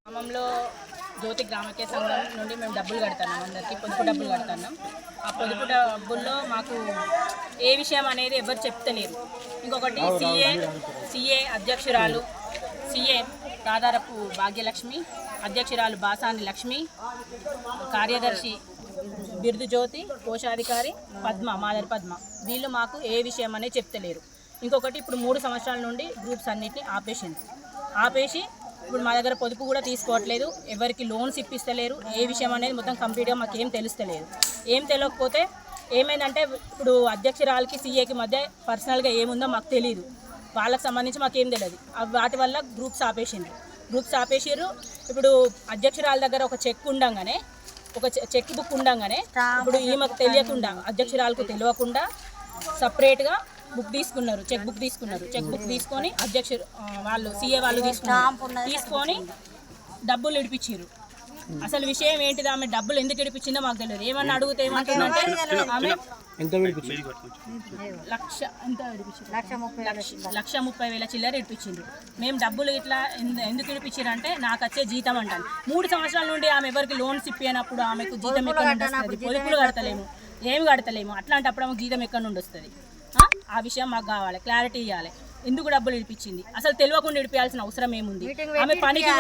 గ్రామంలో జ్యోతి గ్రామకే సంఘం నుండి మేము డబ్బులు కడుతున్నాం, అందరికీ పొదుపు డబ్బులు కడుతున్నాం. ఆ పొదుపు డబ్బుల్లో మాకు ఏ విషయం అనేది ఎవరు చెప్తలేరు. ఇంకొకటి సిఏ అధ్యక్షురాలు సిఏ దాదారపు భాగ్యలక్ష్మి, అధ్యక్షురాలు బాసాని లక్ష్మి, కార్యదర్శి బిర్దు జ్యోతి, కోశాధికారి పద్మ మాదరి పద్మ, వీళ్ళు మాకు ఏ విషయం అనేది చెప్తలేరు. ఇంకొకటి ఇప్పుడు 3 సంవత్సరాల నుండి గ్రూప్స్ అన్నిటిని ఆపేసి ఇప్పుడు మా దగ్గర పొదుపు కూడా తీసుకోవట్లేదు, ఎవరికి లోన్స్ ఇప్పిస్తలేరు. ఏ విషయం అనేది మొత్తం కంప్లీట్గా మాకు ఏం తెలుస్తలేదు. ఏం తెలియకపోతే ఏమైందంటే ఇప్పుడు అధ్యక్షురాలకి సీఏకి మధ్య పర్సనల్గా ఏముందో మాకు తెలియదు, వాళ్ళకి సంబంధించి మాకేం తెలియదు. వాటి వల్ల గ్రూప్స్ ఆపేసారు. ఇప్పుడు అధ్యక్షురాల దగ్గర ఒక చెక్ ఉండంగానే, ఒక చెక్ బుక్ ఉండంగానే ఇప్పుడు ఈమెకు తెలియకుండా, అధ్యక్షురాలకు తెలియకుండా సపరేట్గా చెక్ బుక్ తీసుకొని వాళ్ళు సీఏ వాళ్ళు తీసుకొని డబ్బులు ఇడిపించారు. అసలు విషయం ఏంటిది, ఆమె డబ్బులు ఎందుకు ఇడిపించిందో మాకు తెలియదు. ఏమన్నా అడిగితే ఏమంటుందంటే ఆమె 1,30,000 చిల్లర ఇడిపించింది. మేము డబ్బులు ఇట్లా ఎందుకు ఇడిపించారంటే నాకు వచ్చే జీతం అంటాను. 3 సంవత్సరాల నుండి ఆమె ఎవరికి లోన్స్ ఇప్పినప్పుడు ఆమెకు జీతం ఎక్కడ నుండి వస్తుంది? పొదుపులు కడతలేము, ఏమి కడతలేము. అట్లాంటప్పుడు ఆమెకు జీతం ఎక్కడ నుండి వస్తుంది? ఆ విషయం మాకు కావాలి, క్లారిటీ ఇవ్వాలి. ఎందుకు డబ్బులు ఇడిపించింది అసలు తెలియకుండా ఇడిపించాల్సిన అవసరం ఏముంది? ఆమె పనికి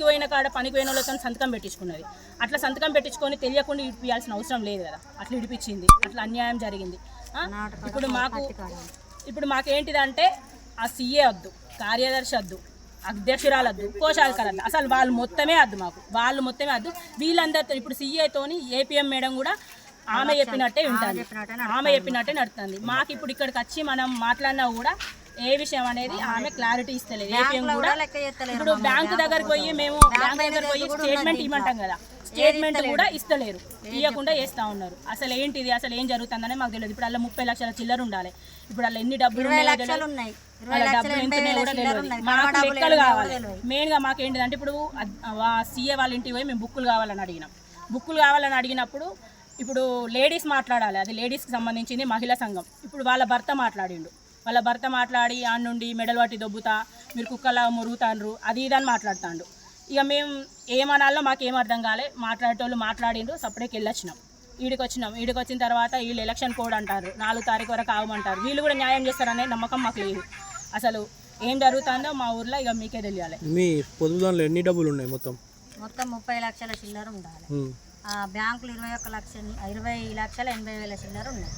పోయిన వాళ్ళతో సంతకం పెట్టించుకున్నది. అట్లా సంతకం పెట్టించుకొని తెలియకుండా ఇడిపించాల్సిన అవసరం లేదు కదా. అట్లా ఇడిపించింది, అట్లా అన్యాయం జరిగింది. ఇప్పుడు మాకేంటిదంటే ఆ సీఏ వద్దు, కార్యదర్శి వద్దు, అధ్యక్షురాలు వద్దు, కోశాధికారి వద్దు, అసలు వాళ్ళు మొత్తమే వద్దు. వీళ్ళందరితో ఇప్పుడు సీఏతోని ఏపీఎం మేడం కూడా ఆమె చెప్పినట్టే నడుతుంది. మాకు ఇప్పుడు ఇక్కడికి వచ్చి మనం మాట్లాడినా కూడా ఏ విషయం అనేది ఆమె క్లారిటీ ఇస్తలేదు. ఏపీఎం కూడా ఇప్పుడు బ్యాంకు దగ్గరికి పోయి స్టేట్మెంట్ ఇవ్వమంటాం కదా, స్టేట్మెంట్ కూడా ఇస్తలేరు, ఇవ్వకుండా చేస్తూ ఉన్నారు. అసలు ఏంటిది, అసలు ఏం జరుగుతుందనే మాకు తెలియదు. ఇప్పుడు అలా 30 లక్షల చిల్లర ఉండాలి, ఇప్పుడు అలా ఎన్ని డబ్బులు ఉన్నాయో తెలియదు, డబ్బులు ఎంత ఉన్నాయో కూడా తెలియదు. మాకు లెక్కలు కావాలి. మెయిన్గా మాకు ఏంటిదంటే ఇప్పుడు సీఏ వాళ్ళ ఇంటికి పోయి మేము బుక్కులు కావాలని అడిగినప్పుడు ఇప్పుడు లేడీస్ మాట్లాడాలి, అది లేడీస్కి సంబంధించింది మహిళా సంఘం. ఇప్పుడు వాళ్ళ భర్త మాట్లాడి ఆ నుండి మెడల్ పట్టి దొబ్బుతా, మీరు కుక్కలా మురుగుతాండ్రు, అది ఇదని మాట్లాడుతాండు. ఇక మేము ఏమనాలో మాకేం అర్థం కాలే. మాట్లాడేటోళ్ళు మాట్లాడిండ్రు, సపరేట్కి ఈడికి వచ్చిన తర్వాత వీళ్ళు ఎలక్షన్ కోడ్ అంటారు, 4 తారీఖు వరకు ఆగమంటారు. వీళ్ళు కూడా న్యాయం చేస్తారనే నమ్మకం మాకు లేదు. అసలు ఏం జరుగుతుందో మా ఊర్లో ఇక మీకే తెలియాలి. మీ పొదుపులో ఎన్ని డబ్బులు ఉన్నాయి? మొత్తం 30 లక్షల చిల్లర ఉండాలి. బ్యాంకులు 20,80,000 చిల్లర ఉన్నాయి.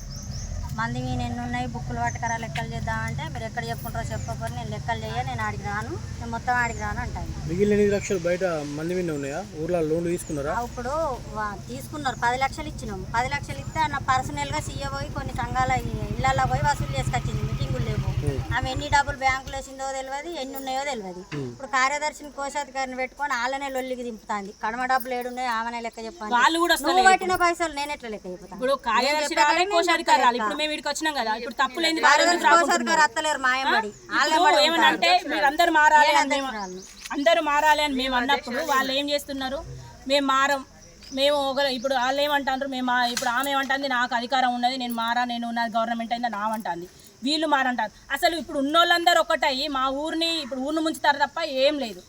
మంది మీ ఎన్ని ఉన్నాయి, బుక్కులు పట్టుకరా లెక్కలు చేద్దామంటే మీరు ఎక్కడ చెప్పుకుంటారో చెప్పకపోతే నేను లెక్కలు నేను ఆడికి రాను, నేను మొత్తం ఆడికి రాను అంటాను. మిగిలిన 8 లక్షలు బయట మంది మీద ఉన్నాయా? ఊర్లో లోన్లు తీసుకున్నారా? ఇప్పుడు తీసుకున్నారు, 10 లక్షలు ఇచ్చినాం. 10 లక్షలు ఇస్తే నా పర్సనల్గా సీఏ పోయి కొన్ని సంఘాల ఇళ్లలో పోయి వసూలు చేసుకొచ్చింది. మీటింగులు లేవు, ఆమె ఎన్ని డబ్బులు బ్యాంకులు వేసిందో తెలియదు, ఎన్ని ఉన్నాయో తెలియదు. ఇప్పుడు కార్యదర్శిని కోశాధికారిని పెట్టుకొని వాళ్ళనే లొల్లికి దింపుతాంది. కడమ డబ్బులు ఏడున్నాయో ఆమెనే లెక్క చెప్పాలి. నువ్వు పట్టిన పైసలు నేను ఎట్లా లెక్క చెప్తాను? కోశాధికారి అత్తలేరు మాయబడి అందరూ మారాలి అని మేము అన్నప్పుడు వాళ్ళు ఏం చేస్తున్నారు? మేము ఇప్పుడు వాళ్ళు ఏమంటారు? ఇప్పుడు ఆమె ఏమంటుంది, నాకు అధికారం ఉన్నది, నేను ఉన్నది, గవర్నమెంట్ అయిందా నామంటుంది. వీళ్ళు మారంటారు. అసలు ఇప్పుడు ఉన్నోళ్ళందరూ ఒకటయ్యి మా ఊరిని ముంచుతారు తప్ప ఏం లేదు.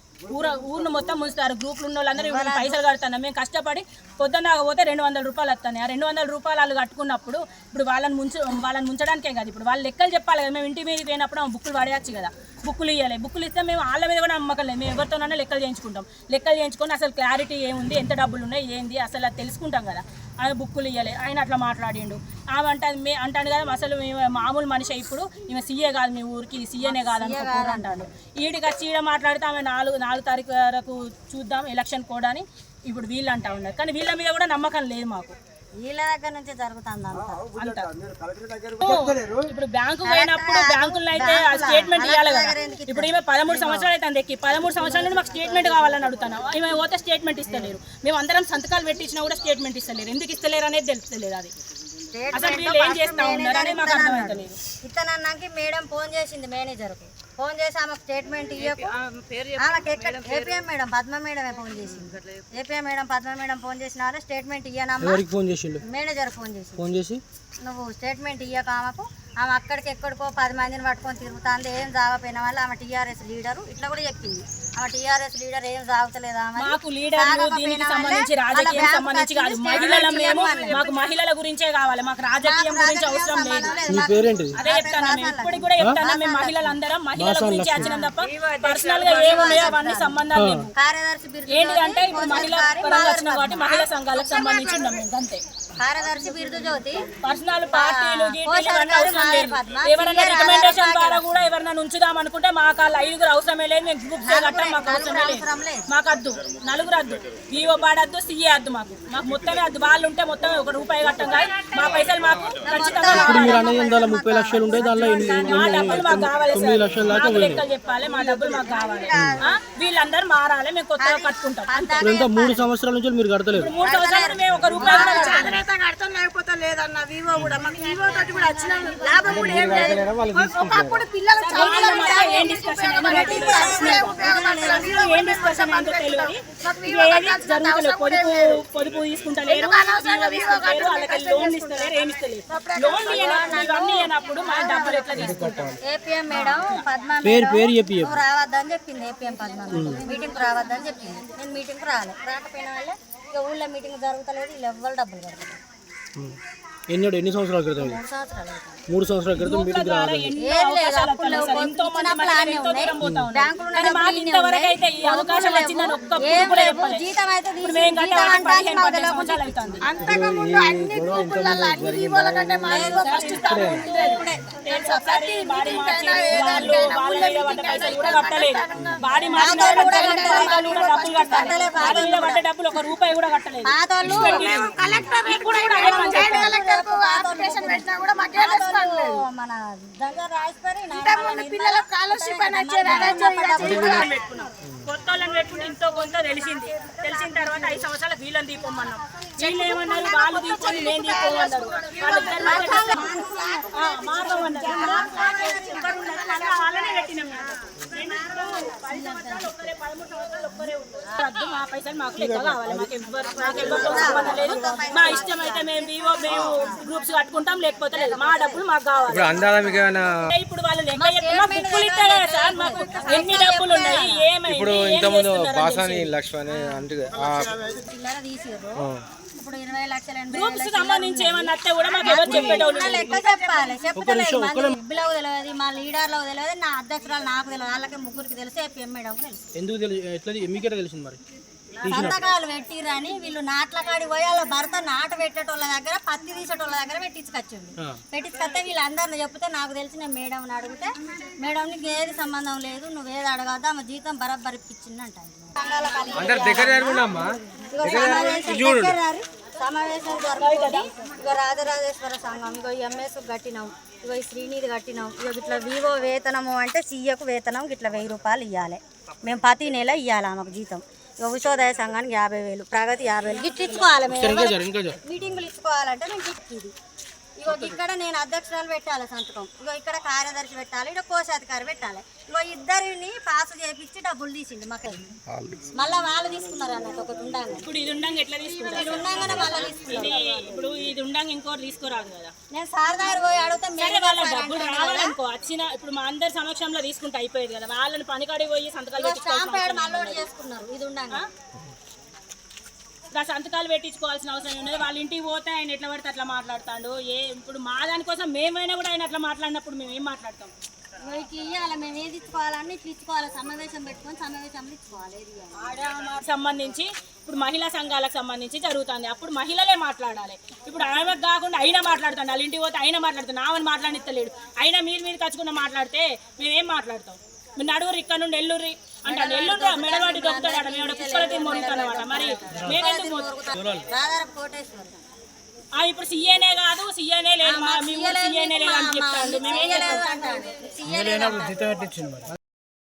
ఊరిని మొత్తం ముంచుతారు. గ్రూపులు ఉన్న వాళ్ళందరూ ఇప్పుడు పైసలు కడుతున్నాం. మేము కష్టపడి పొద్దున్న పోతే 200 రూపాయలు వస్తాయి. ఆ 200 రూపాయలు వాళ్ళు కట్టుకున్నప్పుడు ఇప్పుడు వాళ్ళని ముంచడానికే కదా. ఇప్పుడు వాళ్ళు లెక్కలు చెప్పాలి కదా. మేము ఇంటి మీద పోయినప్పుడు బుక్కులు పడేయచ్చు కదా, బుక్కులు ఇవ్వాలి. బుక్కులు ఇస్తే మేము వాళ్ళ మీద కూడా నమ్మకం లేదు. మేము ఎవరితోనైనా లెక్కలు చేయించుకొని అసలు క్లారిటీ ఏముంది, ఎంత డబ్బులు ఉన్నాయి, ఏంది అసలు అది తెలుసుకుంటాం కదా. ఆయన బుక్కులు ఇవ్వాలి. ఆయన అట్లా మాట్లాడిండు. ఆమె అంటాడు కదా, అసలు మేము మామూలు మనిషి, ఇప్పుడు ఈమె సీఏ కాదు, మీ ఊరికి సీఏనే కాదు అనుకోకూడదు అంటాడు. ఈడికి వచ్చి ఈడ మాట్లాడితే ఆమె 4 తారీఖు వరకు చూద్దాం ఎలక్షన్ కోడ్ అని ఇప్పుడు వీళ్ళు అంటా ఉన్నారు. కానీ వీళ్ళ మీద కూడా నమ్మకం లేదు మాకు. వీళ్ళ దగ్గర నుంచి జరుగుతుంది అంత. ఇప్పుడు బ్యాంకు పోయినప్పుడు బ్యాంకుల్లో అయితే స్టేట్మెంట్ ఇవ్వాలి కదా. ఇప్పుడు ఈమె 13 సంవత్సరాలు అయితే అందరికి 13 సంవత్సరాల నుండి మాకు స్టేట్మెంట్ కావాలని అడుగుతున్నాం. ఈమె పోతే స్టేట్మెంట్ ఇస్తలేరు. మేము అందరం సంతకాలు పెట్టించినా కూడా స్టేట్మెంట్ ఇస్తలేరు. ఎందుకు ఇస్తలేరు అనేది తెలుస్తలేదు. అది అసలు వీళ్ళు ఏం చేస్తా ఉన్నారు అనేది మాకు అర్థమవుతలేదు. ఇతనన్నాకి మేడం ఫోన్ చేసింది, మేనేజర్కు ఫోన్ చేసి ఆమెకు స్టేట్మెంట్ ఇవ్వకు. ఏపీఎం మేడం పద్మ మేడమే ఫోన్ చేసింది. APM madam Padma madam phone చేసిన స్టేట్మెంట్ ఇవ్వనమ్మా. మేనేజర్ ఫోన్ చేసి నువ్వు స్టేట్మెంట్ ఇవ్వక ఆమెకు ఆమె అక్కడికి ఎక్కడికో 10 మందిని పట్టుకొని తిరుగుతుంది, ఏం సాగపోయిన వాళ్ళు ఆమె టీఆర్ఎస్ లీడరు ఇట్లా కూడా చెప్పింది. ఆమె టీఆర్ఎస్ లీడర్ ఏం సాగుతలేదు, మాకు లీడర్లు దీనికి సంబంధించి రాజకీయం సంబంధించి కాదు, మహిళల మేము మాకు మహిళల గురించే కావాలి, మాకు రాజకీయం గురించి అవసరం లేదు. అదే చెప్తాను, మేము ఇప్పటికి కూడా చెప్తాను, మేము మహిళలందరం మహిళల గురించి వచ్చినాం తప్ప పర్సనల్ గా ఏమున్నాయో అవన్నీ సంబంధాలు లేవు. కార్యదర్శి ఏంటిదంటే ఇప్పుడు మహిళ పరంగా వచ్చినాం కాబట్టి మహిళా సంఘాలకు సంబంధించి ఉన్నాం మేము అంతే. కార్యదర్శి బిరుదు జ్యోతి పర్సనల్ పార్టీలు ఎవరైనా రికమెండేషన్ ద్వారా కూడా ఎవరైనా ఉంచుదాం అనుకుంటే మాకు వాళ్ళ 5 అవసరమే లేదు, మేము గ్రూప్ కట్టం, మాకు అవసరమే లేదు, మాకు వద్దు, 4 వద్దు, ఈఓ పాడద్దు, సిఏ వద్దు, మాకు మొత్తమే వద్దు. వాళ్ళు ఉంటే మొత్తం ₹1 కట్టం కాదు, మా పైసలు మాకు ఖచ్చితంగా ఇప్పుడు మీరు అన్నది 30 లక్షలు ఉంటే దానిలో మా డబ్బులు మాకు కావాలి, 9 లక్షల దాకా లెక్కలు చెప్పాలి, మా డబ్బులు మాకు కావాలి. వీళ్ళందరూ మారాలి, మేము కొత్తగా కట్టుకుంటాం. ఇప్పుడు ఇంకా 3 సంవత్సరాల నుంచి మీరు కడతలేదు. 3 సంవత్సరాలు మేము ₹1 కూడా కడతాం, లేకపోతే లేదన్న. వివో కూడా మాకు వివో తోటి కూడా వచ్చిన లాభం కూడా ఏం లేదు. ఒకప్పుడు పిల్లలు ఏం డిస్కషన్ ఏంటో తెలియదు, పొదుపు తీసుకుంటలేరు, వాళ్ళకి లోన్ ఇస్తలేరు, ఏమి ఇస్తలేరు. లోన్ ఇవన్నీ అయినప్పుడు మన డబ్బులు ఎట్లా తీసుకుంటాం? ఏపీఎం మేడం పద్మ నువ్వు రావద్దని చెప్పింది. ఏపీఎం పద్మ మీటింగ్ రావద్దని చెప్పింది. నేను మీటింగ్ రాకపోయిన వాళ్ళే ఇక ఊళ్ళో మీటింగ్ జరుగుతలేదు, వీళ్ళు ఎవ్వరు డబ్బులు కడతారు. ఎన్ని సంవత్సరాల క్రితం? 3 సంవత్సరాలు 3 సంవత్సరాల క్రితం మీటింగ్ రావాలి. ఏం లేదు, అప్పులు ఎంతో మంది ఉన్నాయి, బ్యాంకులు ఇంతవరకు అయితే ఈ అవకాశం వచ్చిందని ఒక్క కూడా చెప్పలేదు. జీతం అయితే అంతకుముందు అన్ని గ్రూపులలో అన్ని వివోల కంటే మా వివో ఫస్ట్ స్థానం ఉండేది. డబ్బులు ₹1 కూడా కట్టలేదు. కలెక్టర్ రేట్ కూడా కలెక్టర్ అప్లికేషన్ పెట్టినా కూడా మాకే రెస్పాన్స్ లేదు. మన దగ్గర రాయిపోయి ఇంతకుముందు పిల్లలకు స్కాలర్షిప్ అని వచ్చేది, కొత్త వాళ్ళని పెట్టుకుంటే ఇంతో కొంత తెలిసింది. తెలిసిన తర్వాత 5 సంవత్సరాలు వీళ్ళని దీపమన్నాం. వీళ్ళు ఏమన్నారు, వాళ్ళు దీపని నేను దీపమన్నారు. వాళ్ళనే పెట్టినాం. మా పైసలు మాకు లెక్క కావాలి, మాకు ఎవరితో సంబంధం లేదు. మా ఇష్టం అయితే మేము గ్రూప్స్ కట్టుకుంటాం, లేకపోతే లేదు. మా డబ్బులు మాకు కావాలి. ఇప్పుడు వాళ్ళు లెక్క చెప్పి మా బుక్కులు ఇస్తారు కదా సార్, మాకు ఎన్ని డబ్బులు ఉన్నాయి, ఏమైంది, ఇప్పుడు 20 లక్షలు గ్రూప్స్ సంబంధించి ఏమన్నా వస్తే కూడా మాకు ఎవరు చెప్పేటోళ్ళు లెక్క చెప్పాలి. చెప్తలేదు, సభ్యులకు తెలియదు, మా లీడర్లకు తెలియదు, నా అధ్యక్షురాలు నాకు తెలియదు, వాళ్ళకి 3కి తెలుసు, ఏపీఎం మేడం తెలుసు. ఎందుకు మీకే తెలిసింది మరి? సంతకాలు పెట్టిరని వీళ్ళు నాట్ల కాడికి పోయి వాళ్ళ భర్త నాట పెట్టేటోళ్ళ దగ్గర, పత్తి తీసేటోళ్ళ దగ్గర పెట్టించుకొచ్చింది. పెట్టించుకొస్తే వీళ్ళందరిని చెప్తే నాకు తెలిసి నేను మేడంని అడిగితే మేడం నీకు ఏది సంబంధం లేదు, నువ్వేది అడగద్దు, ఆమె జీతం బరబ్బరి ఇప్పించింది అంటాను. సమావేశం జరుగుతుంది. ఇక రాజరాజేశ్వర సంఘం, ఇగో ఎంఎస్ కట్టినాం, ఇగో ఈ శ్రీనిధి కట్టినాం, ఇక ఇట్లా వివో వేతనము అంటే సీఏకు వేతనం ఇట్లా ₹1000 ఇవ్వాలి, మేము ప్రతి నెల ఇవ్వాలి ఆమెకు జీతం. ఇక ఉషోదయ సంఘానికి 50,000, ప్రగతి 50,000 గిట్ ఇచ్చుకోవాలి. మేము మీటింగులు ఇచ్చుకోవాలంటే మేము గిట్ ఇగో ఇక్కడ నేను అధ్యక్షురాలు పెట్టాలి సంతకం, ఇగో ఇక్కడ కార్యదర్శి పెట్టాలి, ఇక్కడ కోశాధికారి పెట్టాలి. ఇగో ఇద్దరిని పాస్ చేయించి డబ్బులు తీసిండు మాకు. మళ్ళీ వాళ్ళు తీసుకున్నారు అన్నట్టు ఒకటి ఉండంగా. ఇప్పుడు ఇది ఉండంగా ఎట్లా తీసుకుంటారు? ఇది ఉండంగానే మళ్ళీ తీసుకున్నారు. ఇప్పుడు ఇది ఉండంగా ఇంకోటి తీసుకోరాదు కదా. నేను సార్ దగ్గర పోయి అడిగితే వాళ్ళ డబ్బులు రావాలనుకో వచ్చిన ఇప్పుడు మా అందరి సమక్షంలో తీసుకుంటే అయిపోయేది కదా. వాళ్ళని పనికాడికి పోయి సంతకాలు చేసుకున్నారు. ఇది ఉండంగా సంతకాలు పెట్టించుకోవాల్సిన అవసరం ఉన్నది. వాళ్ళ ఇంటికి పోతే ఆయన ఎట్లా పడితే అట్లా మాట్లాడతాడు. ఇప్పుడు మా దానికోసం మేమైనా కూడా ఆయన అట్లా మాట్లాడినప్పుడు మేము ఏం మాట్లాడతాం? ఇవ్వాలి, మేము ఏది ఇచ్చుకోవాలని ఇట్లా ఇచ్చుకోవాలి, సమావేశం పెట్టుకొని సమావేశంలో ఇచ్చుకోవాలి. సంబంధించి ఇప్పుడు మహిళా సంఘాలకు సంబంధించి జరుగుతుంది, అప్పుడు మహిళలే మాట్లాడాలి. ఇప్పుడు ఆమెకు కాకుండా అయినా మాట్లాడుతాను, వాళ్ళ ఇంటికి పోతే అయినా మాట్లాడుతాను, ఆమెను మాట్లాడిస్తలేడు. అయినా మీరు కచ్చుకున్న మాట్లాడితే మేమేం మాట్లాడతాం? మీరు నడుగురు ఇక్కడ నుండి ఎల్లుర్రి అంటే ఎల్లుర్రా మెడవాడి దొక్కుతాడు, మేము కుక్కలు తిమ్మొడుతానమాట. మరి మేమెందుకు ఇప్పుడు సీఏనే కాదు, సీఏనే లేదు, మీ ఊరు సీఏనే లేదు అని చెప్తాను. మేమేం చేస్తాం?